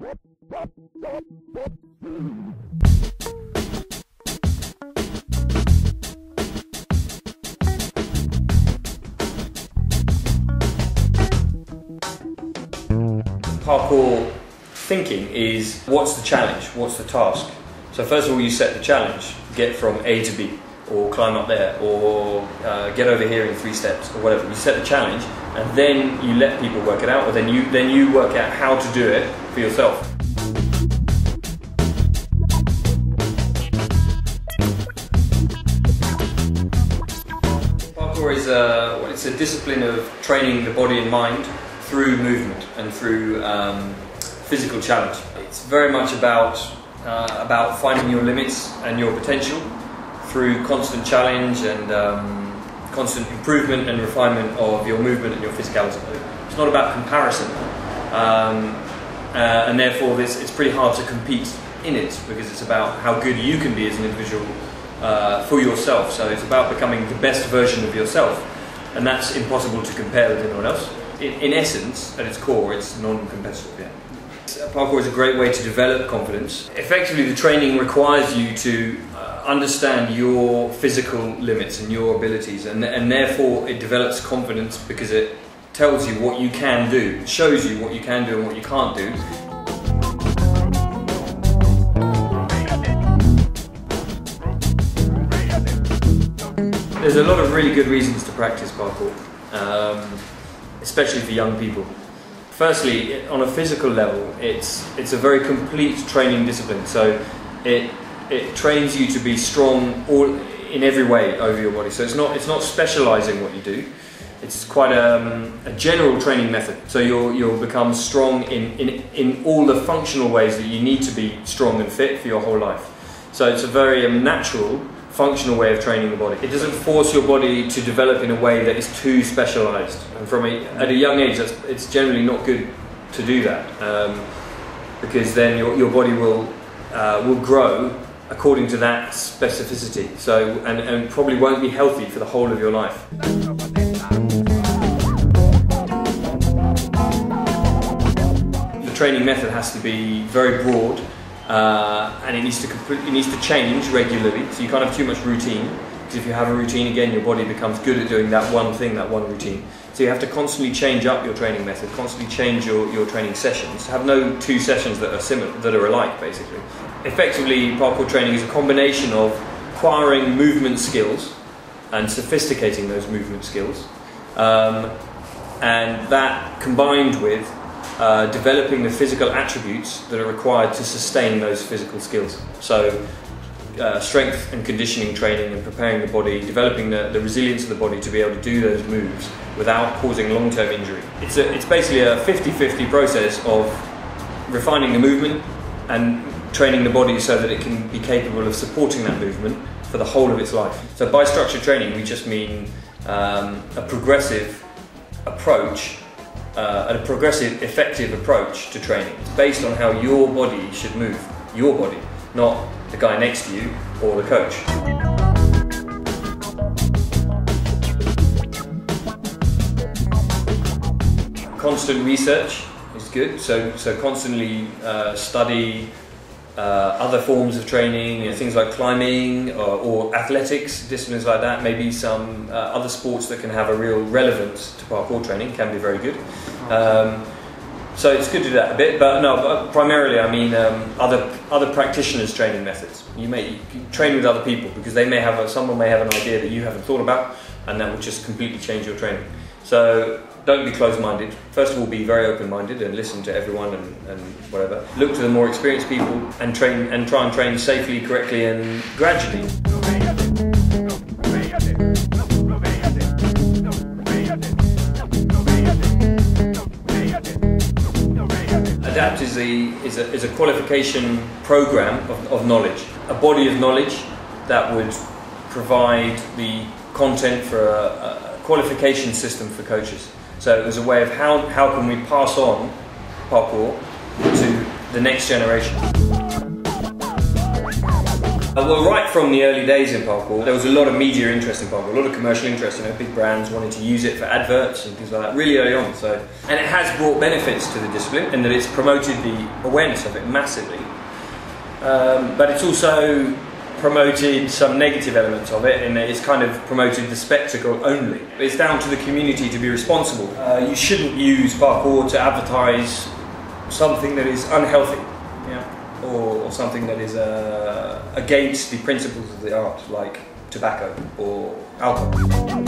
Parkour thinking is, what's the challenge, what's the task? So first of all you set the challenge, get from A to B, or climb up there, or get over here in 3 steps, or whatever. You set the challenge and then you let people work it out, or then you work out how to do it for yourself. Parkour is it's a discipline of training the body and mind through movement and through physical challenge. It's very much about finding your limits and your potential through constant challenge and constant improvement and refinement of your movement and your physicality. It's not about comparison, and therefore it's pretty hard to compete in it, because it's about how good you can be as an individual for yourself. So it's about becoming the best version of yourself, and that's impossible to compare with anyone else. In essence, at its core, it's non-competitive. Yeah. Parkour is a great way to develop confidence. Effectively, the training requires you to understand your physical limits and your abilities, and therefore it develops confidence because it tells you what you can do, it shows you what you can do and what you can't do. There's a lot of really good reasons to practice parkour, especially for young people. Firstly, on a physical level, it's a very complete training discipline. So it trains you to be strong in every way over your body. So it's not specialising what you do. It's quite a general training method. So you'll become strong in all the functional ways that you need to be strong and fit for your whole life. So it's a very natural, functional way of training the body. It doesn't force your body to develop in a way that is too specialised. And at a young age, it's generally not good to do that, because then your body will grow according to that specificity. So and probably won't be healthy for the whole of your life. The training method has to be very broad. And it needs to change regularly, so you can't have too much routine, because if you have a routine, again, your body becomes good at doing that one thing, that one routine. So you have to constantly change up your training method, constantly change your training sessions. Have no 2 sessions that are similar, that are alike, basically. Effectively, parkour training is a combination of acquiring movement skills and sophisticating those movement skills, and that combined with developing the physical attributes that are required to sustain those physical skills. So strength and conditioning training and preparing the body, developing the resilience of the body to be able to do those moves without causing long-term injury. It's basically a 50-50 process of refining the movement and training the body so that it can be capable of supporting that movement for the whole of its life. So by structured training, we just mean a progressive approach, a progressive, effective approach to training. It's based on how your body should move, your body, not the guy next to you or the coach. Constant research is good, so constantly study other forms of training, things like climbing or athletics, disciplines like that, maybe some other sports that can have a real relevance to parkour training can be very good. So it's good to do that a bit, but primarily I mean other practitioners' training methods. You train with other people because someone may have an idea that you haven't thought about, and that will just completely change your training. So don't be closed-minded. First of all, be very open-minded and listen to everyone and whatever. Look to the more experienced people and try and train safely, correctly, and gradually. A.D.A.P.T is a qualification program of knowledge, a body of knowledge that would provide the content for a qualification system for coaches. So it was a way of how can we pass on parkour to the next generation. Well, right from the early days in parkour, there was a lot of media interest in parkour, a lot of commercial interest. Big brands wanted to use it for adverts and things like that really early on. And it has brought benefits to the discipline in that it's promoted the awareness of it massively. But it's also promoted some negative elements of it, and it's kind of promoted the spectacle only. It's down to the community to be responsible. You shouldn't use parkour to advertise something that is unhealthy, or something that is against the principles of the art, like tobacco or alcohol.